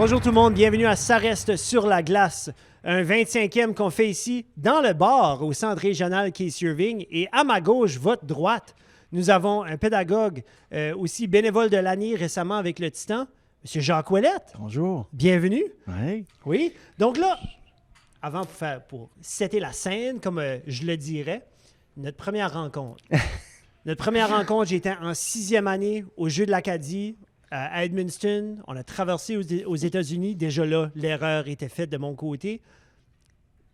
Bonjour tout le monde, bienvenue à Ça reste sur la glace, un 25e qu'on fait ici dans le bar au centre régional Case Irving. Et à ma gauche, votre droite, nous avons un pédagogue aussi bénévole de l'année récemment avec le Titan, M. Jacques Ouellette. Bonjour. Bienvenue. Oui. Oui, donc là, avant pour setter la scène, comme je le dirais, notre première rencontre. Notre première rencontre, j'étais en 6e année au Jeux de l'Acadie à Edmundston. On a traversé aux États-Unis. Déjà là, l'erreur était faite de mon côté.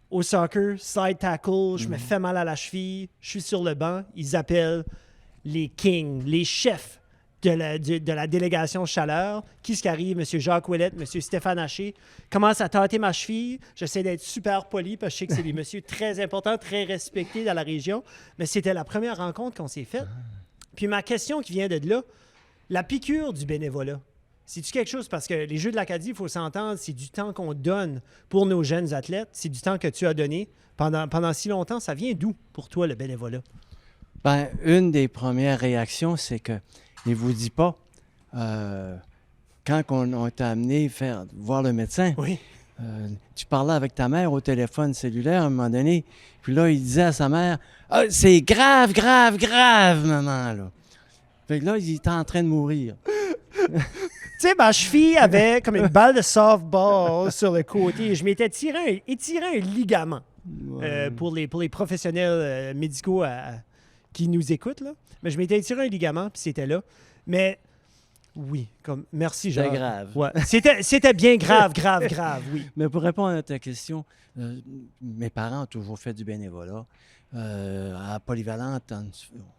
Au soccer, side tackle, je me fais mal à la cheville. Je suis sur le banc. Ils appellent les kings, les chefs de la délégation Chaleur. Qu'est-ce qui arrive? M. Jacques Ouellette, M. Stéphane Haché commence à tâter ma cheville. J'essaie d'être super poli parce que je sais que c'est des messieurs très importants, très respectés dans la région. Mais c'était la première rencontre qu'on s'est faite. Puis ma question qui vient de là, la piqûre du bénévolat, c'est-tu quelque chose? Parce que les Jeux de l'Acadie, il faut s'entendre, c'est du temps qu'on donne pour nos jeunes athlètes. C'est du temps que tu as donné pendant si longtemps. Ça vient d'où pour toi, le bénévolat? Bien, une des premières réactions, c'est que ne vous dit pas, quand on t'a amené voir le médecin, Oui. tu parlais avec ta mère au téléphone cellulaire à un moment donné, puis là, il disait à sa mère, « Ah, c'est grave, grave, grave, maman, là. » Fait que là, il était en train de mourir. Tu sais, ma cheville avait comme une balle de softball sur le côté. Je m'étais étiré un ligament pour les professionnels médicaux qui nous écoutent, là. Mais je m'étais étiré un ligament, puis c'était là. Mais oui, merci, Jacques. C'est grave. Ouais. C'était bien grave, grave, grave, oui. Mais pour répondre à ta question, mes parents ont toujours fait du bénévolat. À Polyvalente,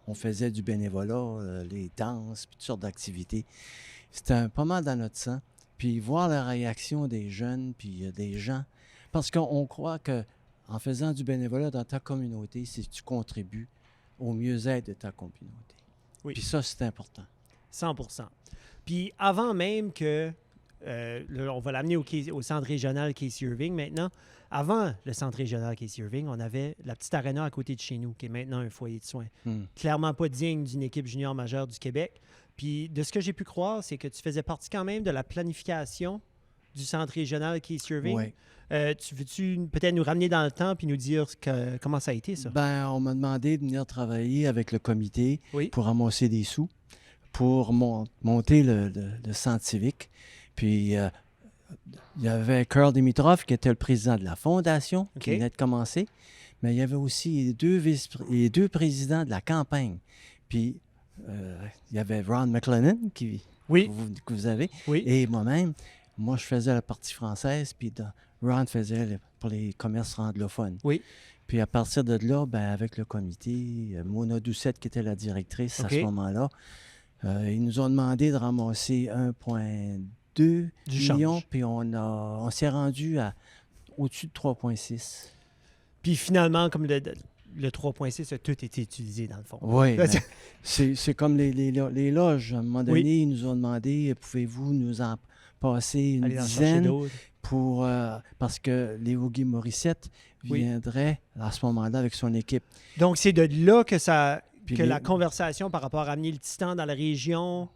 on faisait du bénévolat, les danses, puis toutes sortes d'activités. C'était pas mal dans notre sang. Puis voir la réaction des jeunes, puis des gens, parce qu'on croit qu'en faisant du bénévolat dans ta communauté, c'est que tu contribues au mieux-être de ta communauté. Oui. Puis ça, c'est important. 100%. Puis avant même que, là, on va l'amener au centre régional Case Irving maintenant, avant le centre régional Case Irving, on avait la petite aréna à côté de chez nous, qui est maintenant un foyer de soins. Clairement pas digne d'une équipe junior majeure du Québec. Puis de ce que j'ai pu croire, c'est que tu faisais partie quand même de la planification du centre régional Case Irving. Oui. Veux-tu peut-être nous ramener dans le temps puis nous dire comment ça a été, ça? Ben, on m'a demandé de venir travailler avec le comité pour ramasser des sous, pour monter le centre civique. Puis, il y avait Karl Dimitrov, qui était le président de la fondation, qui venait de commencer. Mais il y avait aussi les deux présidents de la campagne. Puis, il y avait Ron McLennan, que vous avez, et moi-même. Moi, je faisais la partie française, puis Ron faisait pour les commerces anglophones. Oui. Puis à partir de là, ben, avec le comité, Mona Doucette, qui était la directrice à ce moment-là, ils nous ont demandé de ramasser 1,2 million, puis on s'est rendu au-dessus de 3,6. Puis finalement, comme le 3,6 a tout été utilisé, dans le fond. Oui, c'est comme les loges. À un moment donné, ils nous ont demandé, pouvez-vous nous en passer une dizaine parce que Léo Guy Morissette viendrait à ce moment-là avec son équipe. Donc, c'est de là que la conversation par rapport à amener le Titan dans la région...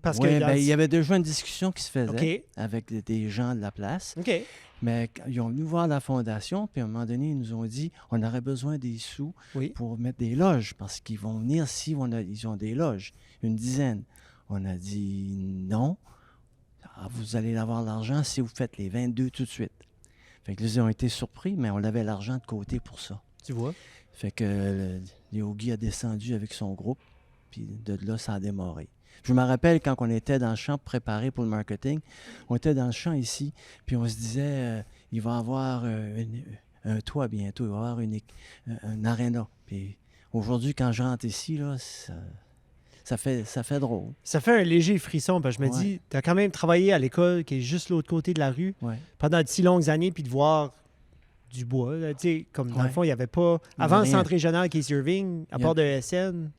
Parce que il y avait déjà une discussion qui se faisait avec des gens de la place. Mais ils ont venu voir la fondation, puis à un moment donné, ils nous ont dit on aurait besoin des sous pour mettre des loges, parce qu'ils vont venir si ils ont des loges, une dizaine. On a dit non, vous allez avoir l'argent si vous faites les 22 tout de suite. Fait que là, ils ont été surpris, mais on avait l'argent de côté pour ça. Tu vois? Fait que Léo Guy a descendu avec son groupe, puis de là, ça a démarré. Je me rappelle quand on était dans le champ préparé pour le marketing, on était dans le champ ici, puis on se disait, il va y avoir un toit bientôt, il va y avoir un aréna. Puis aujourd'hui, quand je rentre ici, là, ça fait drôle. Ça fait un léger frisson, parce que je me dis, tu as quand même travaillé à l'école qui est juste l'autre côté de la rue pendant de si longues années, puis de voir du bois, tu sais, comme dans le fond, il n'y avait pas... Avant le centre régional Case Irving, à part de SN...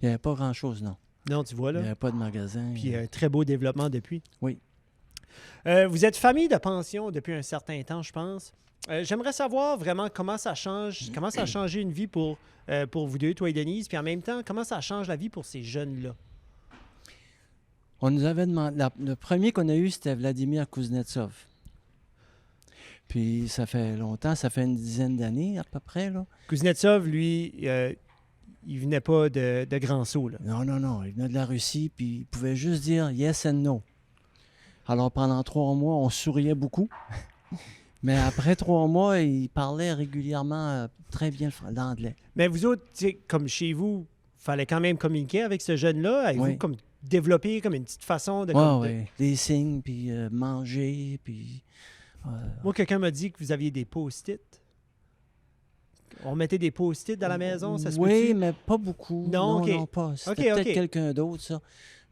Il n'y avait pas grand-chose, non. Non, tu vois là. Il n'y avait pas de magasin. Puis un très beau développement depuis. Oui. Vous êtes famille de pension depuis un certain temps, je pense. J'aimerais savoir vraiment comment ça change, comment ça a changé une vie pour vous deux, toi et Denise, puis en même temps, comment ça change la vie pour ces jeunes-là? On nous avait demandé... le premier qu'on a eu, c'était Vladimir Kuznetsov. Puis ça fait longtemps, ça fait une dizaine d'années à peu près, là. Kuznetsov, lui, il venait pas de Grand Sault, là. Non. Il venait de la Russie, puis il pouvait juste dire « yes and no ». Alors pendant 3 mois, on souriait beaucoup. Mais après 3 mois, il parlait régulièrement très bien l'anglais. Mais vous autres, comme chez vous, il fallait quand même communiquer avec ce jeune-là. Avez-vous comme développé comme une petite façon de... Oui. Des signes, puis manger, puis... Moi, quelqu'un m'a dit que vous aviez des post-it. On mettait des post-it dans la maison, ça se peut-tu? Oui, mais pas beaucoup. Non, pas. C'était peut-être quelqu'un d'autre, ça.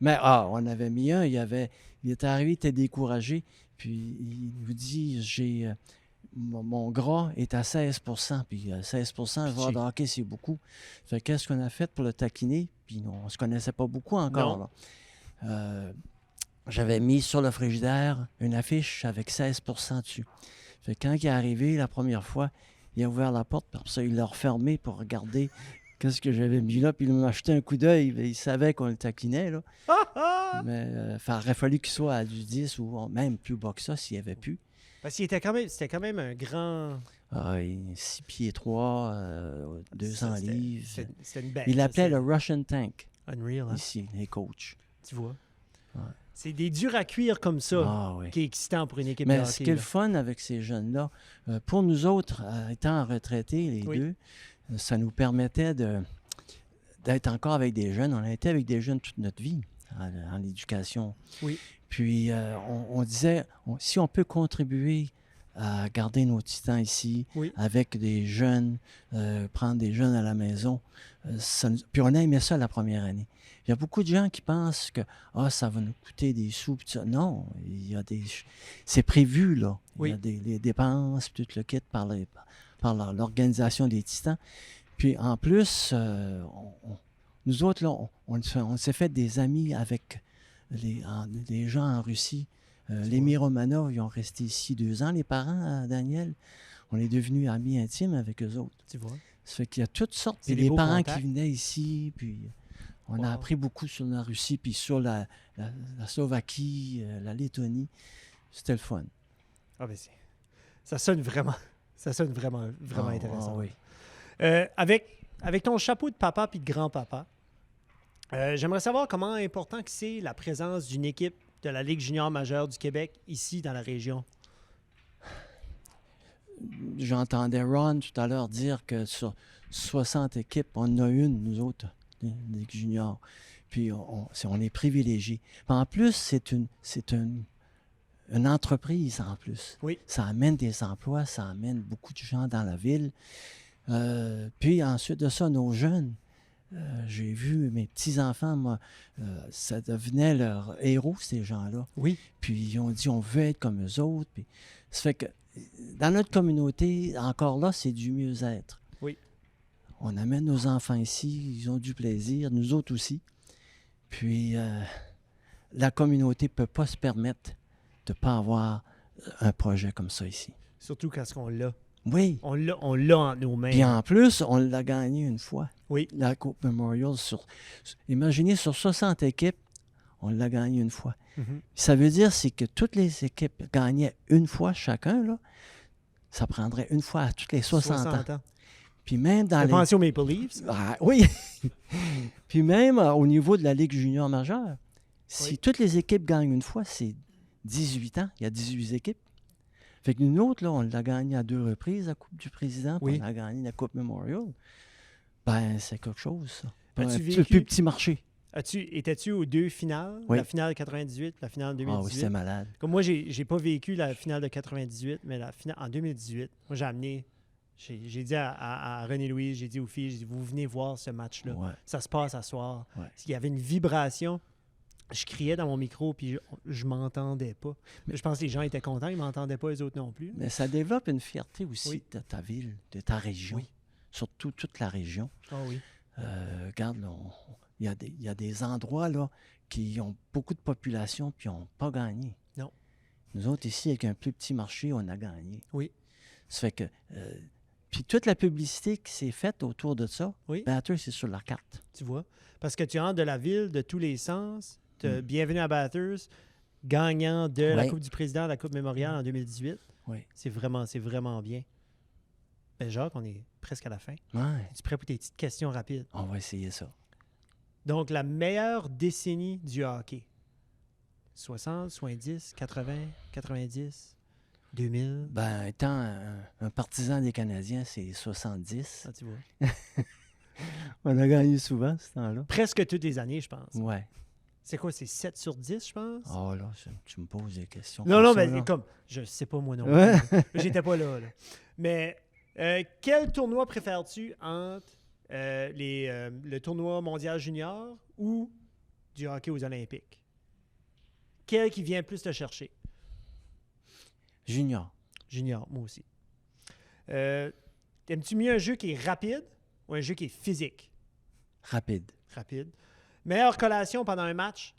Mais on avait mis un. Il était arrivé, il était découragé. Puis il nous dit, mon gras est à 16 %. Puis 16 % un joueur de hockey, c'est beaucoup. Fait qu'est-ce qu'on a fait pour le taquiner? Puis on ne se connaissait pas beaucoup encore. Là. J'avais mis sur le frigidaire une affiche avec 16 % dessus. Fait que quand il est arrivé la première fois, il a ouvert la porte, puis après ça, il l'a refermé pour regarder qu'est-ce que j'avais mis là, puis il m'a acheté un coup d'œil. Il savait qu'on le taquinait, là. Mais il aurait fallu qu'il soit à du 10 ou même plus bas que ça s'il n'y avait pu. Parce qu'il c'était quand même un grand... 6 pieds 3, 200 livres. C'était une bête. Il l'appelait le Russian Tank. Unreal, hein? Ici, les coachs. Tu vois? Ouais. C'est des durs à cuire comme ça qui est excitant pour une équipe de hockey. Mais ce qui est le fun avec ces jeunes-là, pour nous autres, étant retraités, les deux, ça nous permettait d'être encore avec des jeunes. On a été avec des jeunes toute notre vie en éducation. Oui. Puis on disait, si on peut contribuer à garder nos titans ici, avec des jeunes, prendre des jeunes à la maison, puis on a aimé ça la première année. Il y a beaucoup de gens qui pensent que ça va nous coûter des sous. Pis ça. Non, c'est prévu, là. Il y a les dépenses, tout le kit par l'organisation des Titans. Puis en plus, nous autres, là, on s'est fait des amis avec les gens en Russie. Les Miromanov, ils ont resté ici 2 ans, les parents, Daniel. On est devenus amis intimes avec eux autres. Tu vois? Ça fait qu'il y a toutes sortes. Puis les parents qui venaient ici, puis... On a appris beaucoup sur la Russie, puis sur la Slovaquie, la Lettonie. C'était le fun. Ah ben ça sonne vraiment intéressant. Oui. Avec ton chapeau de papa puis de grand-papa, j'aimerais savoir comment important que c'est la présence d'une équipe de la Ligue junior majeure du Québec ici dans la région. J'entendais Ron tout à l'heure dire que sur 60 équipes, on en a une, nous autres. Ligue junior. Puis on est privilégiés. En plus, c'est une entreprise en plus. Oui. Ça amène des emplois, ça amène beaucoup de gens dans la ville. Puis ensuite de ça, nos jeunes, j'ai vu mes petits-enfants, moi, ça devenait leurs héros, ces gens-là. Oui. Puis ils ont dit, on veut être comme eux autres. Puis ça fait que dans notre communauté, encore là, c'est du mieux-être. Oui. On amène nos enfants ici, ils ont du plaisir, nous autres aussi. Puis, la communauté ne peut pas se permettre de ne pas avoir un projet comme ça ici. Surtout quand on l'a. Oui. On l'a entre nos mains. Puis en plus, on l'a gagné une fois. Oui. La Coupe Memorial. Imaginez, sur 60 équipes, on l'a gagné une fois. Mm-hmm. Ça veut dire c'est que toutes les équipes gagnaient une fois chacun, là. Ça prendrait une fois à toutes les 60 ans. Puis même dans Pension Maple Leafs? Oui. Puis même au niveau de la Ligue junior majeure, si toutes les équipes gagnent une fois, c'est 18 ans. Il y a 18 équipes. Fait que nous autres, là, on l'a gagné à 2 reprises, la Coupe du Président, puis on a gagné la Coupe Memorial. Ben, c'est quelque chose, ça. Le plus petit marché. Étais-tu aux 2 finales? Oui. La finale de 98, la finale de 2018? Ah oui, c'était malade. Comme moi, j'ai pas vécu la finale de 98, mais la finale en 2018, moi, j'ai amené... J'ai dit à René-Louise, j'ai dit aux filles, j'ai dit, vous venez voir ce match-là. Ouais. Ça se passe à soir. Ouais. Il y avait une vibration. Je criais dans mon micro, puis je m'entendais pas. Mais je pense que les gens étaient contents, ils m'entendaient pas, les autres non plus. Mais ça développe une fierté aussi de ta ville, de ta région. Oui. Surtout toute la région. Ah oui. Regarde, il y a des endroits là, qui ont beaucoup de population puis n'ont pas gagné. Non. Nous autres, ici, avec un plus petit marché, on a gagné. Oui. Ça fait que... puis toute la publicité qui s'est faite autour de ça, oui. Batters, c'est sur la carte. Tu vois? Parce que tu entres de la ville de tous les sens, bienvenue à Bathurst, gagnant de la Coupe du Président, la Coupe Mémoriale en 2018. Oui. C'est vraiment bien. Ben Jacques, on est presque à la fin. Ouais. Es-tu prêt pour tes petites questions rapides? On va essayer ça. Donc, la meilleure décennie du hockey. 60, 70, 80, 90, 2000. Ben, étant un partisan des Canadiens, c'est 70. Ah, tu vois. On a gagné souvent, ce temps-là. Presque toutes les années, je pense. Ouais. C'est quoi, c'est 7 sur 10, je pense? Oh là, tu me poses des questions. Non, mais comme, je sais pas moi non plus. Ouais. J'étais pas là. Mais quel tournoi préfères-tu entre le tournoi mondial junior ou du hockey aux Olympiques? Quel qui vient plus te chercher? Junior. Junior, moi aussi. Aimes-tu mieux un jeu qui est rapide ou un jeu qui est physique? Rapide. Rapide. Meilleure collation pendant un match?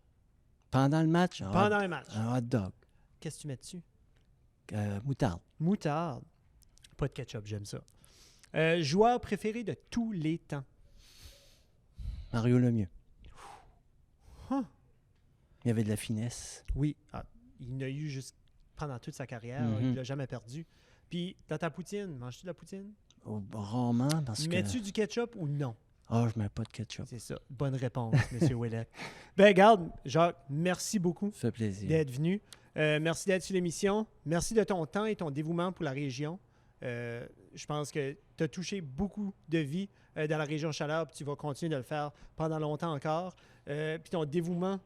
Pendant le match? Pendant un match. Un hot dog. Qu'est-ce que tu mets dessus? Moutarde. Moutarde. Pas de ketchup, j'aime ça. Joueur préféré de tous les temps? Mario Lemieux. Huh. Il y avait de la finesse. Oui. Ah, il n'a eu juste pendant toute sa carrière. Il ne l'a jamais perdu. Puis, dans ta poutine, manges-tu de la poutine? Rarement, parce que... Mets-tu du ketchup ou non? Ah, je mets pas de ketchup. C'est ça. Bonne réponse, M. Ouellet. Ben, regarde, Jacques, merci beaucoup Ça fait plaisir d'être venu. Merci d'être sur l'émission. Merci de ton temps et ton dévouement pour la région. Je pense que tu as touché beaucoup de vies dans la région Chaleur, puis tu vas continuer de le faire pendant longtemps encore. Puis ton dévouement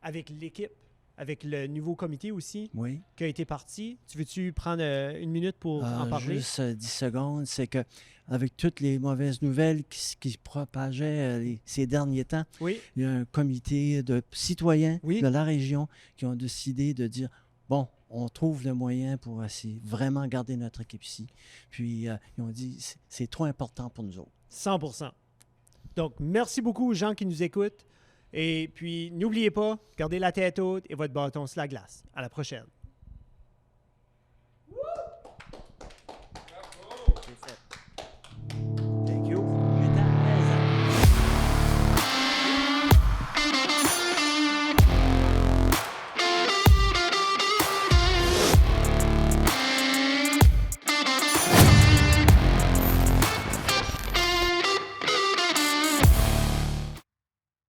avec l'équipe, avec le nouveau comité aussi, qui a été parti. Tu veux-tu prendre une minute pour en parler? Juste 10 secondes. C'est que avec toutes les mauvaises nouvelles qui se propageaient ces derniers temps, il y a un comité de citoyens de la région qui ont décidé de dire, bon, on trouve le moyen pour essayer vraiment garder notre équipe ici. Puis, ils ont dit, c'est trop important pour nous autres. 100%. Donc, merci beaucoup aux gens qui nous écoutent. Et puis, n'oubliez pas, gardez la tête haute et votre bâton sur la glace. À la prochaine.